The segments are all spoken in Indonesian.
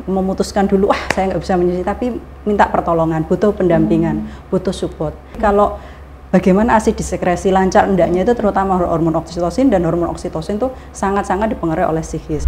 memutuskan dulu, saya nggak bisa menyusui, tapi minta pertolongan, butuh pendampingan, butuh support. Kalau bagaimana ASI disekresi lancar endaknya itu terutama hormon oksitosin, dan hormon oksitosin itu sangat-sangat dipengaruhi oleh psikis.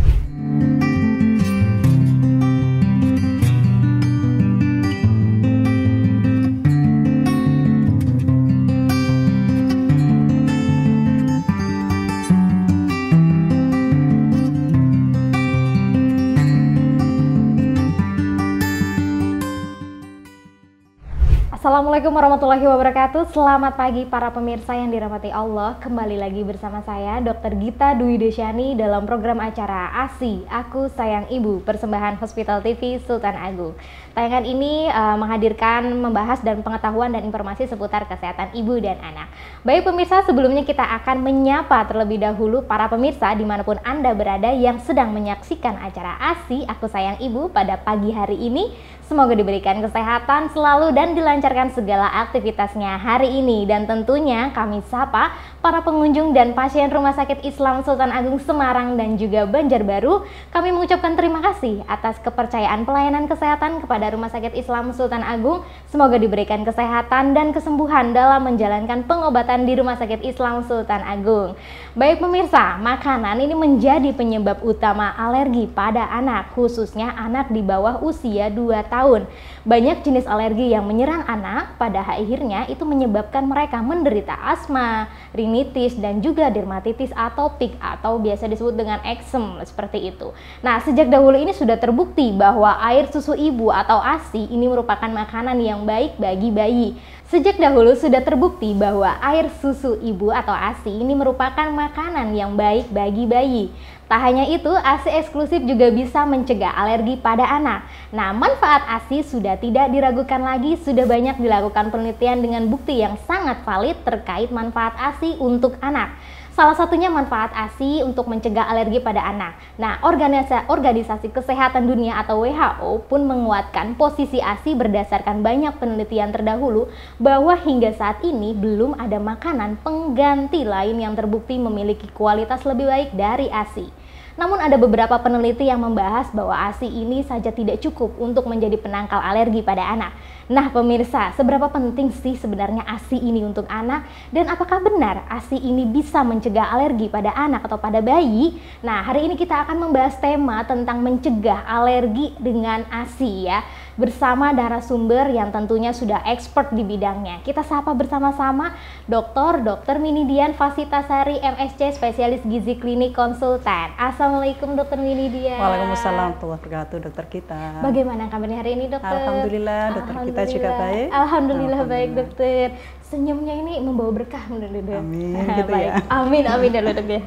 Assalamualaikum warahmatullahi wabarakatuh. Selamat pagi para pemirsa yang dirahmati Allah. Kembali lagi bersama saya Dr. Gita Dwi Desyani dalam program acara ASI Aku Sayang Ibu, persembahan Hospital TV Sultan Agung. Tayangan ini menghadirkan, membahas dan pengetahuan dan informasi seputar kesehatan ibu dan anak. Baik pemirsa, sebelumnya kita akan menyapa terlebih dahulu para pemirsa dimanapun Anda berada yang sedang menyaksikan acara ASI Aku Sayang Ibu pada pagi hari ini. Semoga diberikan kesehatan selalu dan dilancarkan segala aktivitasnya hari ini. Dan tentunya kami sapa para pengunjung dan pasien Rumah Sakit Islam Sultan Agung Semarang dan juga Banjarbaru. Kami mengucapkan terima kasih atas kepercayaan pelayanan kesehatan kepada Rumah Sakit Islam Sultan Agung. Semoga diberikan kesehatan dan kesembuhan dalam menjalankan pengobatan di Rumah Sakit Islam Sultan Agung. Baik pemirsa, makanan ini menjadi penyebab utama alergi pada anak, khususnya anak di bawah usia 2 tahun. Banyak jenis alergi yang menyerang anak, pada akhirnya itu menyebabkan mereka menderita asma, rinitis, dan juga dermatitis atopik atau biasa disebut dengan eksem seperti itu. Nah, sejak dahulu ini sudah terbukti bahwa air susu ibu atau ASI ini merupakan makanan yang baik bagi bayi. Sejak dahulu sudah terbukti bahwa air susu ibu atau ASI ini merupakan makanan yang baik bagi bayi. Tak hanya itu, ASI eksklusif juga bisa mencegah alergi pada anak. Nah, manfaat ASI sudah tidak diragukan lagi, sudah banyak dilakukan penelitian dengan bukti yang sangat valid terkait manfaat ASI untuk anak. Salah satunya manfaat ASI untuk mencegah alergi pada anak. Nah, Organisasi Kesehatan Dunia atau WHO pun menguatkan posisi ASI berdasarkan banyak penelitian terdahulu bahwa hingga saat ini belum ada makanan pengganti lain yang terbukti memiliki kualitas lebih baik dari ASI. Namun ada beberapa peneliti yang membahas bahwa ASI ini saja tidak cukup untuk menjadi penangkal alergi pada anak. Nah pemirsa, seberapa penting sih sebenarnya ASI ini untuk anak? Dan apakah benar ASI ini bisa mencegah alergi pada anak atau pada bayi? Nah, hari ini kita akan membahas tema tentang mencegah alergi dengan ASI ya, bersama narasumber yang tentunya sudah expert di bidangnya. Kita sapa bersama-sama Dr. Minidian Fashitasari MSc, spesialis gizi klinik konsultan. Assalamualaikum Dr. Minidian. Waalaikumsalam warahmatullahi wabarakatuh, Dokter Gita. Bagaimana kabarnya hari ini, Dokter? Alhamdulillah, Dokter Gita juga baik. Alhamdulillah baik, Dokter. Senyumnya ini membawa berkah menurut Dokter. Amin, gitu baik. ya. Amin dulu Dokter.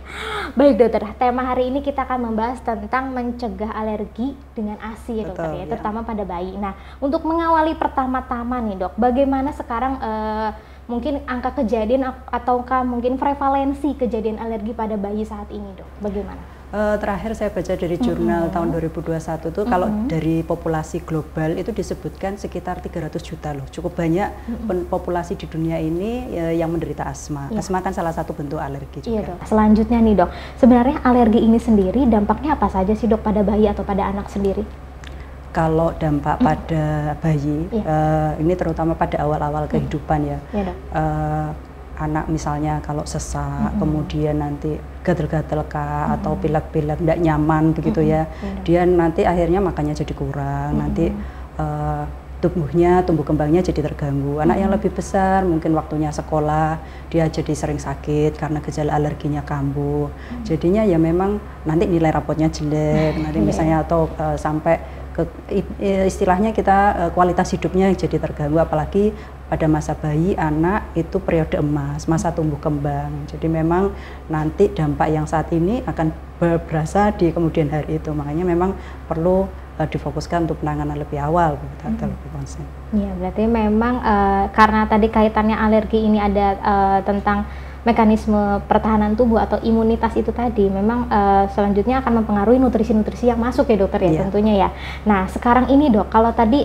Baik Dokter, tema hari ini kita akan membahas tentang mencegah alergi dengan ASI ya Dokter. Betul, ya, ya. terutama pada bayi. Nah, untuk mengawali pertama-tama nih Dok, bagaimana sekarang mungkin angka kejadian ataukah mungkin prevalensi kejadian alergi pada bayi saat ini Dok? Bagaimana? Terakhir saya baca dari jurnal tahun 2021 itu kalau dari populasi global itu disebutkan sekitar 300 juta loh, cukup banyak populasi di dunia ini yang menderita asma. Asma kan salah satu bentuk alergi juga. Iya Dok. Selanjutnya nih Dok, sebenarnya alergi ini sendiri dampaknya apa saja sih Dok pada bayi atau pada anak sendiri? Kalau dampak pada bayi, ini terutama pada awal-awal kehidupan ya. Iya Dok. Anak misalnya kalau sesak, kemudian nanti gatel-gatel kah, atau pilek-pilek tidak nyaman begitu ya, dia nanti akhirnya makannya jadi kurang, nanti tumbuh kembangnya jadi terganggu. Anak yang lebih besar mungkin waktunya sekolah, dia jadi sering sakit karena gejala alerginya kambuh. Jadinya ya memang nanti nilai rapotnya jelek, nanti misalnya atau sampai istilahnya kita kualitas hidupnya jadi terganggu, apalagi pada masa bayi, anak itu periode emas, masa tumbuh kembang. Jadi memang nanti dampak yang saat ini akan berasa di kemudian hari itu. Makanya memang perlu difokuskan untuk penanganan lebih awal, atau lebih konsen. Iya, berarti memang karena tadi kaitannya alergi ini ada tentang mekanisme pertahanan tubuh atau imunitas itu tadi, memang selanjutnya akan mempengaruhi nutrisi-nutrisi yang masuk ya Dokter ya, tentunya ya. Nah sekarang ini Dok, kalau tadi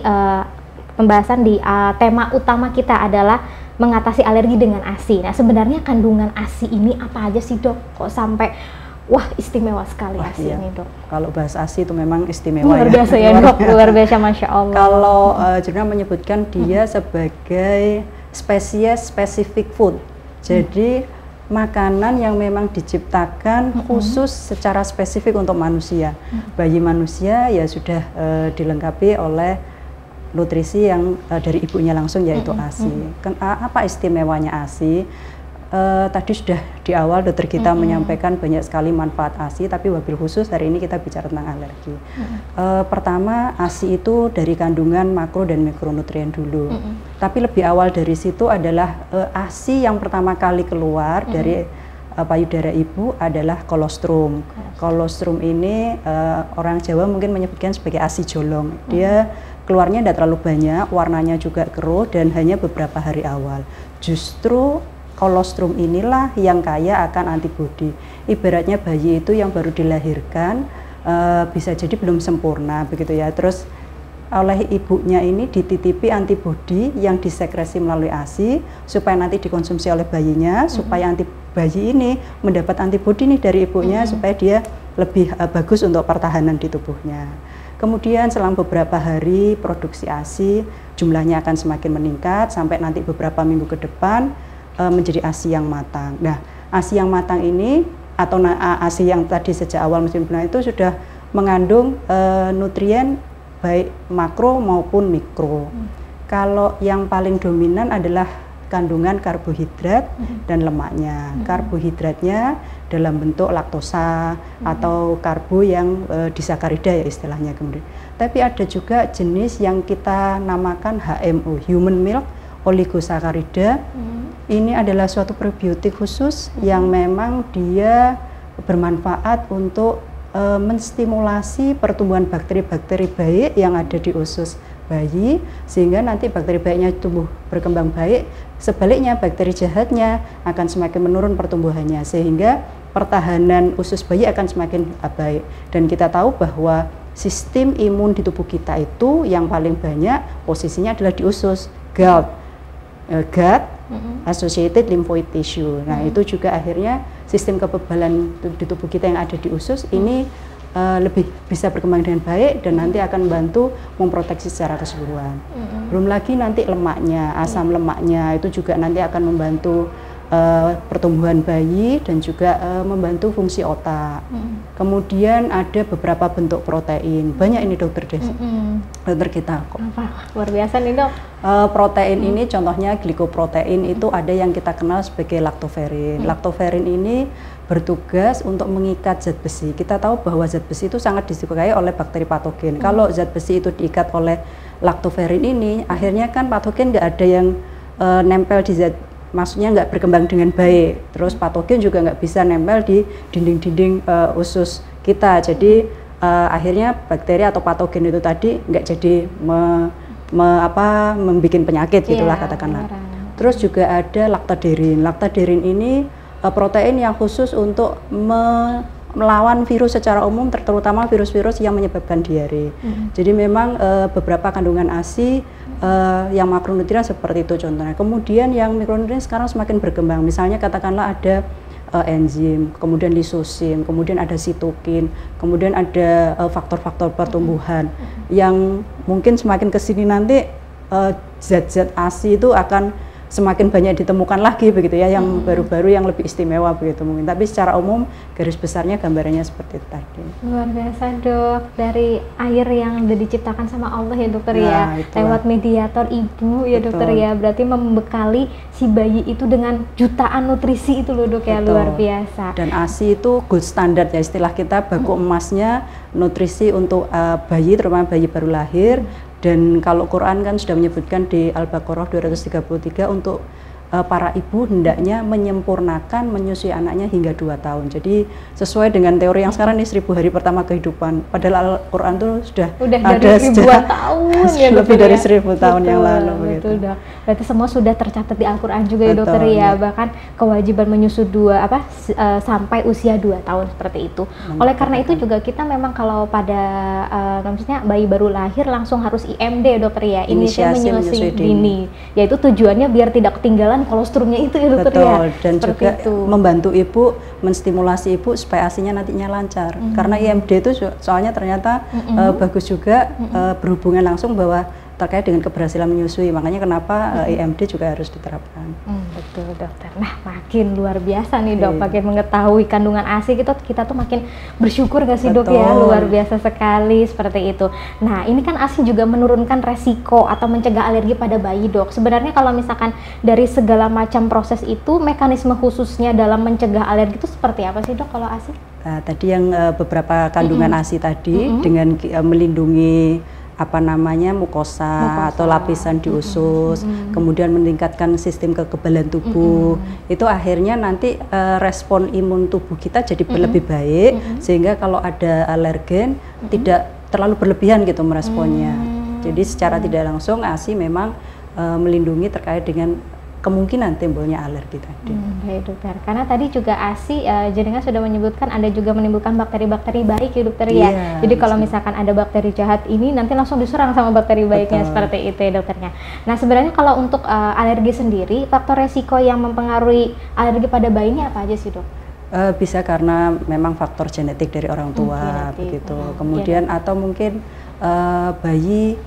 pembahasan di tema utama kita adalah mengatasi alergi dengan ASI. Nah sebenarnya kandungan ASI ini apa aja sih Dok? Kok sampai Wah, istimewa sekali ASI iya. ini, Dok. Kalau bahas ASI itu memang istimewa Luar biasa ya, Dok. Luar biasa, Masya Allah. Kalau jurnal menyebutkan dia sebagai spesies specific food. Jadi makanan yang memang diciptakan khusus secara spesifik untuk manusia. Bayi manusia ya sudah dilengkapi oleh nutrisi yang dari ibunya langsung, yaitu ASI. Apa istimewanya ASI? Tadi sudah di awal dokter kita menyampaikan banyak sekali manfaat ASI, tapi wabil khusus hari ini kita bicara tentang alergi. Pertama, ASI itu dari kandungan makro dan mikronutrien dulu. Tapi lebih awal dari situ adalah ASI yang pertama kali keluar dari payudara ibu adalah kolostrum. Kolostrum ini orang Jawa mungkin menyebutkan sebagai ASI jolong. Dia keluarnya tidak terlalu banyak, warnanya juga keruh dan hanya beberapa hari awal. Justru kolostrum inilah yang kaya akan antibodi. Ibaratnya bayi itu yang baru dilahirkan bisa jadi belum sempurna begitu ya. Terus oleh ibunya ini dititipi antibodi yang disekresi melalui ASI supaya nanti dikonsumsi oleh bayinya, supaya bayi ini mendapat antibodi nih dari ibunya supaya dia lebih bagus untuk pertahanan di tubuhnya. Kemudian selang beberapa hari produksi ASI jumlahnya akan semakin meningkat sampai nanti beberapa minggu ke depan menjadi ASI yang matang. Nah, ASI yang matang ini atau ASI yang tadi sejak awal musim bulan itu sudah mengandung nutrien baik makro maupun mikro. Kalau yang paling dominan adalah kandungan karbohidrat dan lemaknya. Karbohidratnya dalam bentuk laktosa atau karbo yang disakarida ya istilahnya kemudian. Tapi ada juga jenis yang kita namakan HMO, human milk oligosakarida. Ini adalah suatu probiotik khusus yang memang dia bermanfaat untuk menstimulasi pertumbuhan bakteri-bakteri baik yang ada di usus bayi, sehingga nanti bakteri baiknya tumbuh berkembang baik. Sebaliknya bakteri jahatnya akan semakin menurun pertumbuhannya, sehingga pertahanan usus bayi akan semakin baik. Dan kita tahu bahwa sistem imun di tubuh kita itu yang paling banyak posisinya adalah di usus, gut associated lymphoid tissue. Nah, itu juga akhirnya sistem kekebalan di tubuh kita yang ada di usus ini lebih bisa berkembang dengan baik dan nanti akan membantu memproteksi secara keseluruhan. Belum lagi nanti lemaknya, asam lemaknya itu juga nanti akan membantu pertumbuhan bayi dan juga membantu fungsi otak. Kemudian ada beberapa bentuk protein. Banyak ini dokter kita kok. Luar biasa nih, Dok. Protein ini contohnya glikoprotein itu ada yang kita kenal sebagai laktoferin. Laktoferin ini bertugas untuk mengikat zat besi. Kita tahu bahwa zat besi itu sangat disukai oleh bakteri patogen. Kalau zat besi itu diikat oleh laktoferin ini, akhirnya kan patogen nggak ada yang nempel di zat, maksudnya nggak berkembang dengan baik. Terus patogen juga nggak bisa nempel di dinding-dinding usus kita. Jadi akhirnya bakteri atau patogen itu tadi nggak jadi membuat penyakit gitulah katakanlah. Terus juga ada laktaderin. Laktaderin ini protein yang khusus untuk melawan virus secara umum, terutama virus-virus yang menyebabkan diare. Jadi memang beberapa kandungan ASI yang makronutrien seperti itu contohnya. Kemudian yang mikronutrien sekarang semakin berkembang. Misalnya katakanlah ada enzim, kemudian lisosim, kemudian ada sitokin, kemudian ada faktor-faktor pertumbuhan yang mungkin semakin kesini nanti zat-zat ASI itu akan semakin banyak ditemukan lagi begitu ya, yang baru-baru yang lebih istimewa begitu mungkin. Tapi secara umum garis besarnya gambarannya seperti itu tadi. Luar biasa, Dok. Dari air yang sudah diciptakan sama Allah ya, dokter ya, lewat mediator ibu ya, dokter ya. Berarti membekali si bayi itu dengan jutaan nutrisi itu loh, Dok ya. Luar biasa. Dan ASI itu gold standard ya, istilah kita baku emasnya nutrisi untuk bayi, terutama bayi baru lahir. Dan kalau Quran kan sudah menyebutkan di Al-Baqarah 233 untuk para ibu hendaknya menyempurnakan menyusui anaknya hingga 2 tahun. Jadi sesuai dengan teori yang sekarang nih 1000 hari pertama kehidupan. Padahal Al-Quran tuh sudah ada dari ribuan tahun ya, lebih dari 1000 tahun betul, yang lalu. Betul, Dok. Berarti semua sudah tercatat di Al-Quran juga ya, dokter ya. Bahkan kewajiban menyusui sampai usia 2 tahun seperti itu. Oleh karena itu juga kita memang kalau pada maksudnya bayi baru lahir langsung harus IMD, dokter ya. Inisiasi menyusui dini. Yaitu tujuannya biar tidak ketinggalan kolostrumnya itu ya dokter. Betul, ya. dan Seperti juga itu. membantu ibu, menstimulasi ibu supaya ASINya nantinya lancar. Karena IMD itu soalnya ternyata bagus juga berhubungan langsung bahwa terkait dengan keberhasilan menyusui. Makanya kenapa IMD juga harus diterapkan. Betul dokter. Nah, makin luar biasa nih dok, makin mengetahui kandungan ASI kita tuh makin bersyukur gak sih dok ya, luar biasa sekali seperti itu. Nah, ini kan ASI juga menurunkan resiko atau mencegah alergi pada bayi dok. Sebenarnya kalau misalkan dari segala macam proses itu, mekanisme khususnya dalam mencegah alergi itu seperti apa sih dok kalau ASI? Tadi yang beberapa kandungan ASI tadi dengan melindungi mukosa atau lapisan di usus, kemudian meningkatkan sistem kekebalan tubuh, itu akhirnya nanti respon imun tubuh kita jadi lebih baik, sehingga kalau ada alergen tidak terlalu berlebihan gitu meresponnya. Jadi secara tidak langsung ASI memang melindungi terkait dengan kemungkinan timbulnya alergi tadi. Baik dokter, karena tadi juga ASI jenengan sudah menyebutkan ada juga menimbulkan bakteri-bakteri baik ya dokter ya. Jadi kalau misalkan ada bakteri jahat ini nanti langsung diserang sama bakteri baiknya. Betul. Seperti itu ya dokternya. Nah sebenarnya kalau untuk alergi sendiri, faktor resiko yang mempengaruhi alergi pada bayi ini apa aja sih dok? Bisa karena memang faktor genetik dari orang tua begitu. Kemudian atau mungkin bayi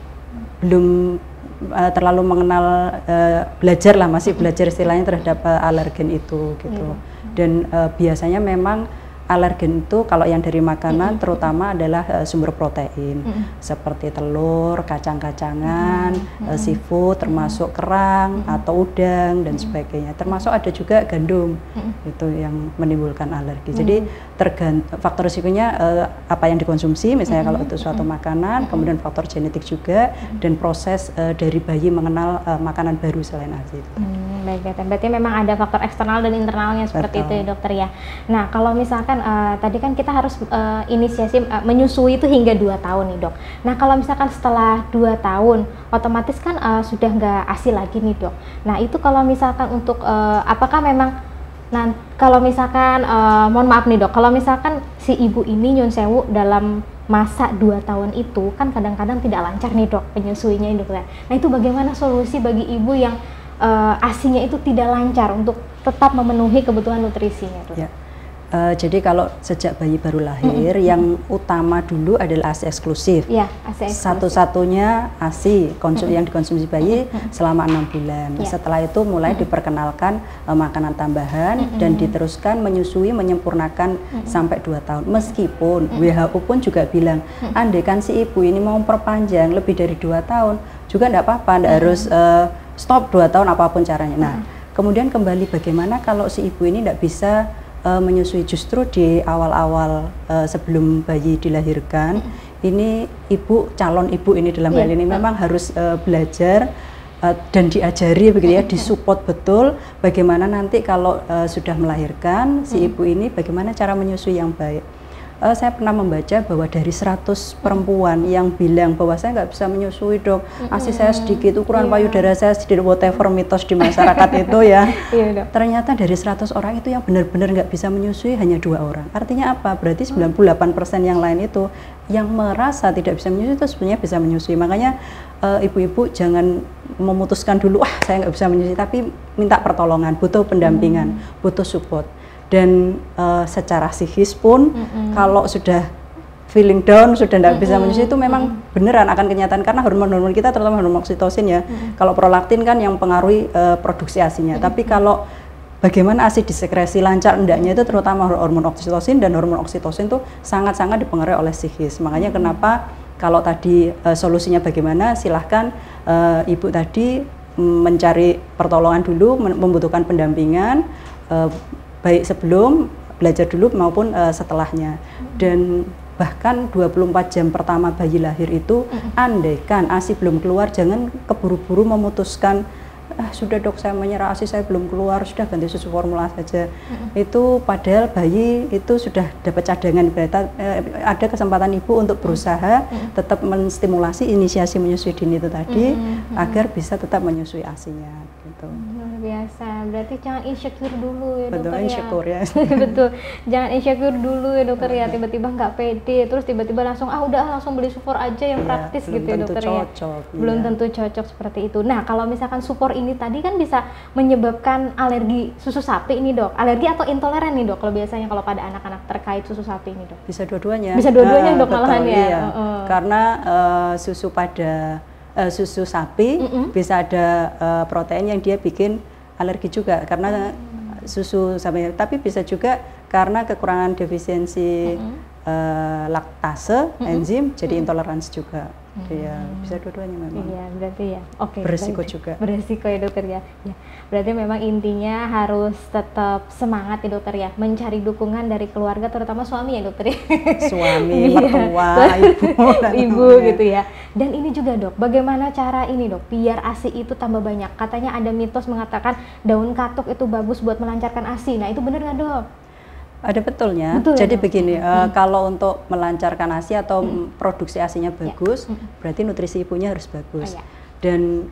belum terlalu mengenal belajar lah, masih belajar istilahnya terhadap alergen itu gitu. Dan biasanya memang alergen itu kalau yang dari makanan terutama adalah sumber protein seperti telur, kacang-kacangan, seafood termasuk kerang atau udang dan sebagainya. Termasuk ada juga gandum itu yang menimbulkan alergi. Jadi faktor risikonya apa yang dikonsumsi, misalnya kalau itu suatu makanan, kemudian faktor genetik juga dan proses dari bayi mengenal makanan baru selain ASI. Baik, berarti memang ada faktor eksternal dan internalnya seperti itu ya dokter ya. Nah kalau misalkan tadi kan kita harus inisiasi menyusui itu hingga 2 tahun nih dok. Nah kalau misalkan setelah 2 tahun otomatis kan sudah nggak ASI lagi nih dok. Nah itu kalau misalkan untuk apakah memang kalau misalkan mohon maaf nih dok, kalau misalkan si ibu ini nyun sewu dalam masa 2 tahun itu kan kadang-kadang tidak lancar nih dok penyusuinya dok. Nah itu bagaimana solusi bagi ibu yang ASINya itu tidak lancar untuk tetap memenuhi kebutuhan nutrisinya dok? Ya. Jadi kalau sejak bayi baru lahir, yang utama dulu adalah ASI eksklusif. Ya, ASI eksklusif. Satu-satunya ASI yang dikonsumsi bayi selama 6 bulan. Ya. Setelah itu mulai diperkenalkan makanan tambahan dan diteruskan menyusui menyempurnakan sampai 2 tahun. Meskipun WHO pun juga bilang, andaikan si ibu ini mau perpanjang lebih dari 2 tahun, juga enggak apa-apa, enggak harus stop 2 tahun apapun caranya. Nah, kemudian kembali bagaimana kalau si ibu ini enggak bisa menyusui justru di awal-awal sebelum bayi dilahirkan, ini calon ibu ini dalam hal ini memang harus belajar dan diajari begitu ya, disupport betul bagaimana nanti kalau sudah melahirkan si ibu ini bagaimana cara menyusui yang baik. Saya pernah membaca bahwa dari 100 perempuan yang bilang bahwa saya nggak bisa menyusui dok, ASI saya sedikit, ukuran payudara saya sedikit, whatever mitos di masyarakat itu ya. Ternyata dari 100 orang itu yang benar-benar nggak bisa menyusui hanya 2 orang. Artinya apa? Berarti 98% yang lain itu yang merasa tidak bisa menyusui itu sebenarnya bisa menyusui. Makanya ibu-ibu jangan memutuskan dulu, saya nggak bisa menyusui, tapi minta pertolongan, butuh pendampingan, butuh support. Dan secara psikis pun kalau sudah feeling down, sudah tidak bisa menyusui itu memang beneran akan kenyataan karena hormon-hormon kita terutama hormon oksitosin ya. Kalau prolaktin kan yang pengaruhi produksi ASINya. Tapi kalau bagaimana ASI disekresi lancar endaknya itu terutama hormon oksitosin, dan hormon oksitosin itu sangat-sangat dipengaruhi oleh psikis. Makanya kenapa kalau tadi solusinya bagaimana, silahkan ibu tadi mencari pertolongan dulu, membutuhkan pendampingan baik sebelum belajar dulu maupun setelahnya. Dan bahkan 24 jam pertama bayi lahir itu andaikan ASI belum keluar, jangan keburu-buru memutuskan sudah dok saya menyerah, ASI saya belum keluar, sudah ganti susu formula saja. Itu padahal bayi itu sudah dapat cadangan, berarti ada kesempatan ibu untuk berusaha tetap menstimulasi inisiasi menyusui dini itu tadi agar bisa tetap menyusui ASINya gitu. Luar biasa, berarti jangan insecure dulu ya betul, dokter insecure ya. Betul, jangan insecure dulu ya dokter ya, tiba-tiba nggak pede, terus tiba-tiba langsung langsung beli support aja yang praktis gitu ya dokter ya. Belum tentu cocok seperti itu. Nah kalau misalkan support ini ini tadi kan bisa menyebabkan alergi susu sapi ini dok, alergi atau intoleran nih dok kalau biasanya kalau pada anak-anak terkait susu sapi ini dok? Bisa dua-duanya. Bisa dua-duanya dok betul, malahan ya. iya. Karena susu sapi bisa ada protein yang dia bikin alergi juga karena susu sapi. Tapi bisa juga karena kekurangan defisiensi laktase, enzim, jadi intoleransi juga. Ya, bisa dua-duanya memang. Iya, berarti ya. Oke. Beresiko juga. Beresiko ya dokter ya. Ya. Berarti memang intinya harus tetap semangat ya dokter ya, mencari dukungan dari keluarga terutama suami ya dokter ya. Suami, mertua, ibu gitu ya. Dan ini juga dok, bagaimana cara ini dok, biar ASI itu tambah banyak? Katanya ada mitos mengatakan daun katuk itu bagus buat melancarkan ASI. Nah, itu benar nggak dok? Ada betulnya. Betul, jadi ya, begini, kalau untuk melancarkan ASI atau produksi ASI-nya bagus, berarti nutrisi ibunya harus bagus. Dan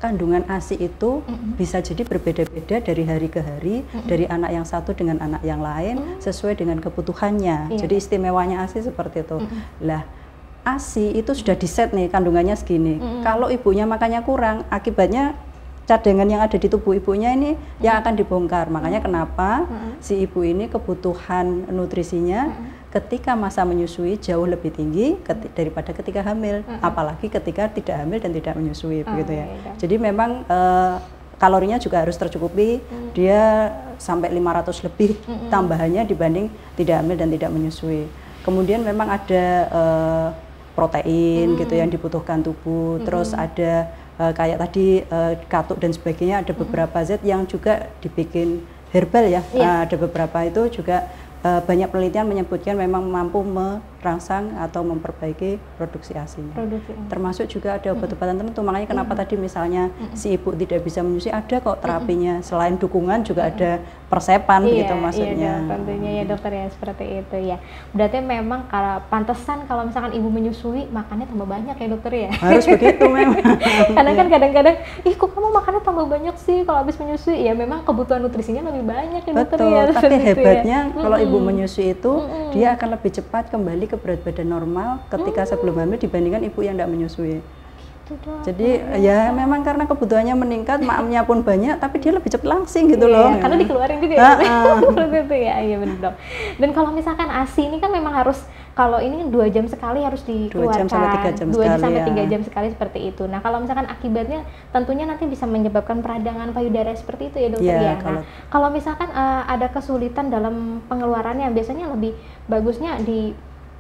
kandungan ASI itu bisa jadi berbeda-beda dari hari ke hari, dari anak yang satu dengan anak yang lain, sesuai dengan kebutuhannya. Jadi istimewanya ASI seperti itu. Lah, ASI itu sudah diset nih kandungannya segini. Kalau ibunya makannya kurang, akibatnya cadangan yang ada di tubuh ibunya ini yang akan dibongkar. Makanya kenapa si ibu ini kebutuhan nutrisinya ketika masa menyusui jauh lebih tinggi daripada ketika hamil, apalagi ketika tidak hamil dan tidak menyusui, begitu ya. Jadi memang kalorinya juga harus tercukupi, dia sampai 500 lebih tambahannya dibanding tidak hamil dan tidak menyusui. Kemudian memang ada protein gitu yang dibutuhkan tubuh, terus ada kayak tadi katuk dan sebagainya, ada beberapa zat yang juga dibikin herbal ya. Ada beberapa itu juga banyak penelitian menyebutkan memang mampu merangsang atau memperbaiki produksi ASI-nya. Termasuk juga ada obat-obatan tertentu. Makanya kenapa tadi misalnya si ibu tidak bisa menyusui, ada kok terapinya. Selain dukungan juga ada persepan gitu maksudnya. Iya, tentunya ya dokter ya, seperti itu ya. Berarti memang kalau pantesan kalau misalkan ibu menyusui makannya tambah banyak ya dokter ya. Harus begitu memang. Karena kan kadang-kadang, ih kok kamu makannya tambah banyak sih kalau habis menyusui? Ya memang kebutuhan nutrisinya lebih banyak ya dokter ya. Betul, tapi hebatnya kalau ibu menyusui itu dia akan lebih cepat kembali ke berat badan normal ketika sebelum hamil dibandingkan ibu yang tidak menyusui. Jadi ya memang karena kebutuhannya meningkat, maamnya pun banyak, tapi dia lebih cepat langsing gitu loh. Karena dikeluarin juga ya. Seperti itu ya, iya benar dok. Dan kalau misalkan ASI ini kan memang harus, kalau ini 2 jam sekali harus dikeluarkan. 2 jam sampai 3 jam 2 sekali. sampai 3 jam sekali seperti itu. Nah kalau misalkan akibatnya tentunya nanti bisa menyebabkan peradangan payudara seperti itu ya dokter ya. Nah kalau misalkan ada kesulitan dalam pengeluarannya, biasanya lebih bagusnya di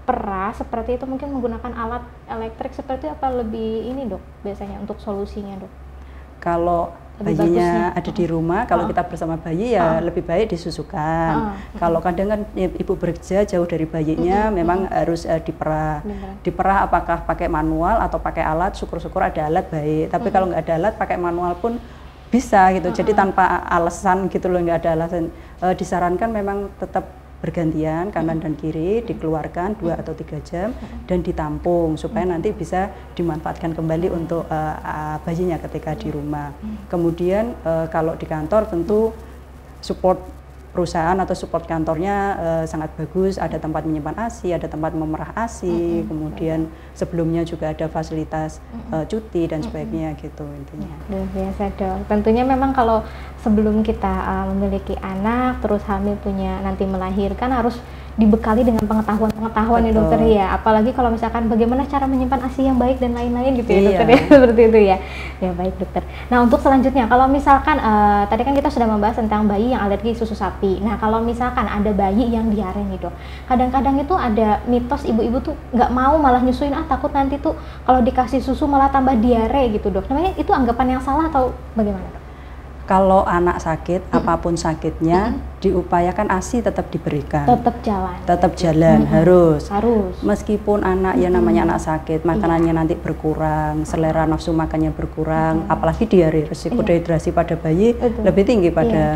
perah seperti itu, mungkin menggunakan alat elektrik seperti apa lebih ini dok biasanya untuk solusinya dok? Kalau bayinya ada di rumah, kalau kita bersama bayi ya lebih baik disusukan. Kalau kadang kan ibu bekerja jauh dari bayinya, memang harus diperah. Diperah apakah pakai manual atau pakai alat, syukur-syukur ada alat baik. Tapi kalau nggak ada alat, pakai manual pun bisa gitu. Jadi tanpa alasan gitu loh, nggak ada alasan. Disarankan memang tetap bergantian kanan dan kiri, dikeluarkan 2 atau 3 jam dan ditampung supaya nanti bisa dimanfaatkan kembali untuk bayinya ketika di rumah. Kemudian kalau di kantor tentu support perusahaan atau support kantornya sangat bagus, ada tempat menyimpan ASI, ada tempat memerah ASI, kemudian sebelumnya juga ada fasilitas cuti dan sebagainya gitu intinya. Luar biasa dok. Tentunya memang kalau sebelum kita memiliki anak, terus hamil punya nanti melahirkan harus dibekali dengan pengetahuan ya dokter ya, apalagi kalau misalkan bagaimana cara menyimpan ASI yang baik dan lain-lain gitu ya dokter ya, seperti itu ya. Ya baik dokter. Nah untuk selanjutnya kalau misalkan tadi kan kita sudah membahas tentang bayi yang alergi susu sapi. Nah kalau misalkan ada bayi yang diare nih dok, kadang-kadang itu ada mitos ibu-ibu tuh nggak mau malah nyusuin, takut nanti tuh kalau dikasih susu malah tambah diare gitu dok. Namanya itu anggapan yang salah atau bagaimana dok? Kalau anak sakit, apapun sakitnya, diupayakan ASI tetap diberikan. Tetap jalan, harus. Meskipun anak yang namanya anak sakit, makanannya nanti berkurang, selera nafsu makannya berkurang, apalagi diare, risiko dehidrasi pada bayi lebih tinggi pada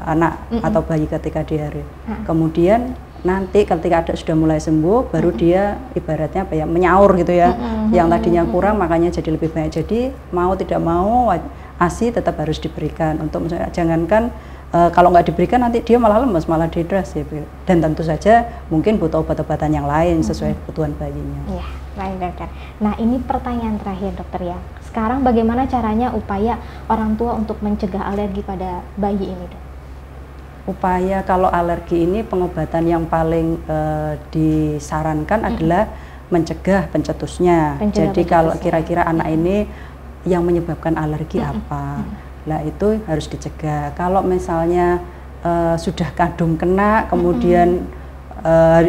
anak atau bayi ketika diare. Kemudian nanti ketika sudah mulai sembuh, baru dia ibaratnya apa ya, menyaur gitu ya. Yang tadinya kurang, makanya jadi lebih banyak. Jadi mau tidak mau ASI tetap harus diberikan. Untuk misalnya, jangankan kalau nggak diberikan nanti dia malah lemes, malah dehidrasi. Dan tentu saja mungkin butuh obat-obatan yang lain sesuai kebutuhan bayinya. Iya, baik dokter. Nah ini pertanyaan terakhir dokter ya. sekarang bagaimana caranya upaya orang tua untuk mencegah alergi pada bayi ini, Dok? Upaya kalau alergi ini pengobatan yang paling disarankan adalah mencegah pencetusnya. Jadi kalau kira-kira anak ini yang menyebabkan alergi apa, lah itu harus dicegah. Kalau misalnya sudah kadung kena, kemudian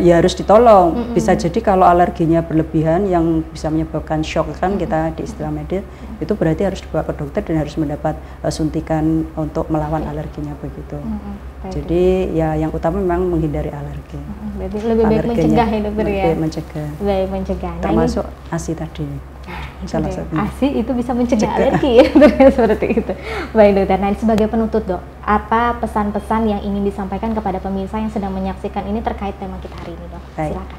ya harus ditolong. Bisa jadi kalau alerginya berlebihan yang bisa menyebabkan shock, kan kita di istilah medis, itu berarti harus dibawa ke dokter dan harus mendapat suntikan untuk melawan alerginya begitu. Jadi ya yang utama memang menghindari alergi. Berarti lebih baik mencegah ya, Dokter ya. Lebih mencegah. Baik mencegah. Termasuk ASI tadi. Salah satunya. ASI itu bisa mencegah alergi ya, seperti itu. Baik Dokter. Nah, sebagai penutup, Dok, apa pesan-pesan yang ingin disampaikan kepada pemirsa yang sedang menyaksikan ini terkait tema kita hari ini, Dok? Silakan.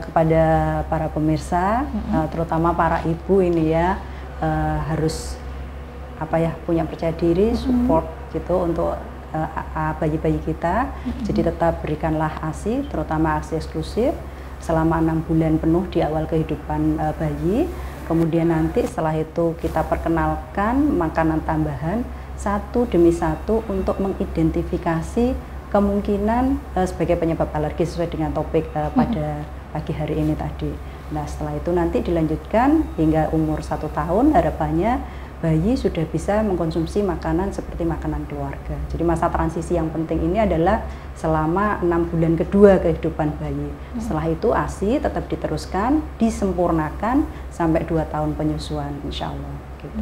Kepada para pemirsa, terutama para ibu ini ya, harus punya percaya diri, support gitu untuk bayi-bayi kita. Jadi tetap berikanlah ASI, terutama ASI eksklusif selama 6 bulan penuh di awal kehidupan bayi. Kemudian nanti setelah itu kita perkenalkan makanan tambahan satu demi satu untuk mengidentifikasi kemungkinan sebagai penyebab alergi sesuai dengan topik pada pagi hari ini tadi. Nah, setelah itu nanti dilanjutkan hingga umur 1 tahun, harapannya bayi sudah bisa mengkonsumsi makanan seperti makanan keluarga. Jadi masa transisi yang penting ini adalah selama 6 bulan kedua kehidupan bayi. Setelah itu ASI tetap diteruskan, disempurnakan sampai 2 tahun penyusuan, insya Allah. Gitu.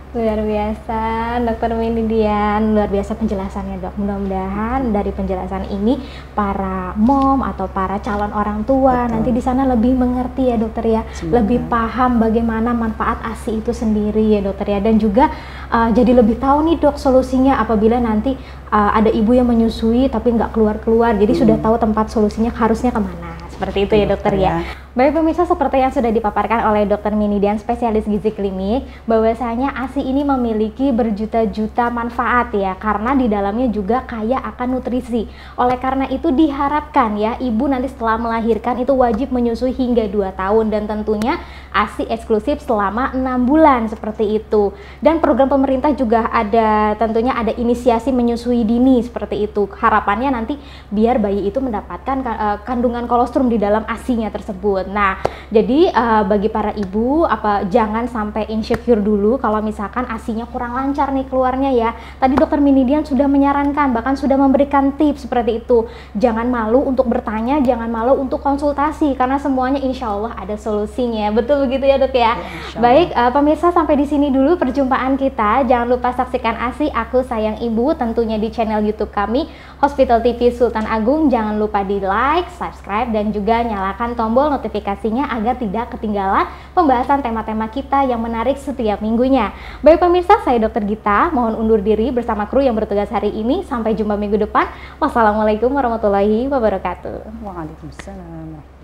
Luar biasa, Dokter Minidian, luar biasa penjelasannya, Dok. Mudah-mudahan dari penjelasan ini para mom atau para calon orang tua nanti di sana lebih mengerti ya, Dokter ya. Lebih paham bagaimana manfaat ASI itu sendiri ya, Dokter ya. Dan juga jadi lebih tahu nih, Dok, solusinya apabila nanti ada ibu yang menyusui tapi nggak keluar-keluar. Jadi sudah tahu tempat solusinya harusnya kemana. Seperti itu ya, Dokter ya. Baik pemirsa, seperti yang sudah dipaparkan oleh Dokter Minidian, spesialis gizi klinik, bahwasanya ASI ini memiliki berjuta-juta manfaat ya, karena di dalamnya juga kaya akan nutrisi. Oleh karena itu diharapkan ya, ibu nanti setelah melahirkan itu wajib menyusui hingga 2 tahun dan tentunya ASI eksklusif selama 6 bulan seperti itu. Dan program pemerintah juga ada, tentunya ada inisiasi menyusui dini seperti itu. Harapannya nanti biar bayi itu mendapatkan kandungan kolostrum di dalam ASI-nya tersebut. Nah, jadi bagi para ibu jangan sampai insecure dulu kalau misalkan ASI-nya kurang lancar nih keluarnya ya. Tadi Dokter Minidian sudah menyarankan, bahkan sudah memberikan tips seperti itu. Jangan malu untuk bertanya, jangan malu untuk konsultasi karena semuanya insya Allah ada solusinya. Betul begitu ya, Dok ya? Baik, pemirsa, sampai di sini dulu perjumpaan kita. Jangan lupa saksikan ASI Aku Sayang Ibu tentunya di channel YouTube kami Hospital TV Sultan Agung. Jangan lupa di like, subscribe dan juga nyalakan tombol notifikasinya agar tidak ketinggalan pembahasan tema-tema kita yang menarik setiap minggunya. Baik pemirsa, saya Dr. Gita, mohon undur diri bersama kru yang bertugas hari ini. Sampai jumpa minggu depan. Wassalamualaikum warahmatullahi wabarakatuh. Waalaikumsalam.